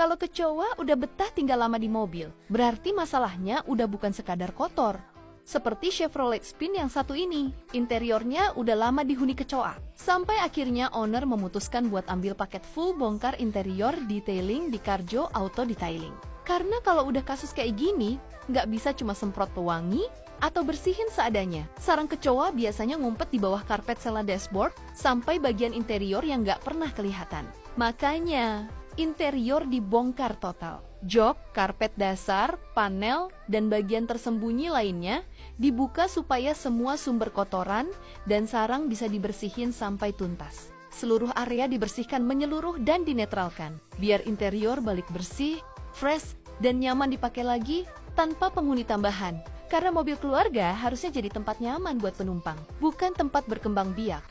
Kalau kecoa udah betah tinggal lama di mobil, berarti masalahnya udah bukan sekadar kotor. Seperti Chevrolet Spin yang satu ini, interiornya udah lama dihuni kecoa. Sampai akhirnya owner memutuskan buat ambil paket full bongkar interior detailing di Carjo Auto Detailing. Karena kalau udah kasus kayak gini, nggak bisa cuma semprot pewangi atau bersihin seadanya. Sarang kecoa biasanya ngumpet di bawah karpet sela dashboard sampai bagian interior yang nggak pernah kelihatan. Makanya, interior dibongkar total. Jok, karpet dasar, panel, dan bagian tersembunyi lainnya dibuka supaya semua sumber kotoran dan sarang bisa dibersihin sampai tuntas. Seluruh area dibersihkan menyeluruh dan dinetralkan, biar interior balik bersih, fresh, dan nyaman dipakai lagi tanpa penghuni tambahan. Karena mobil keluarga harusnya jadi tempat nyaman buat penumpang, bukan tempat berkembang biak.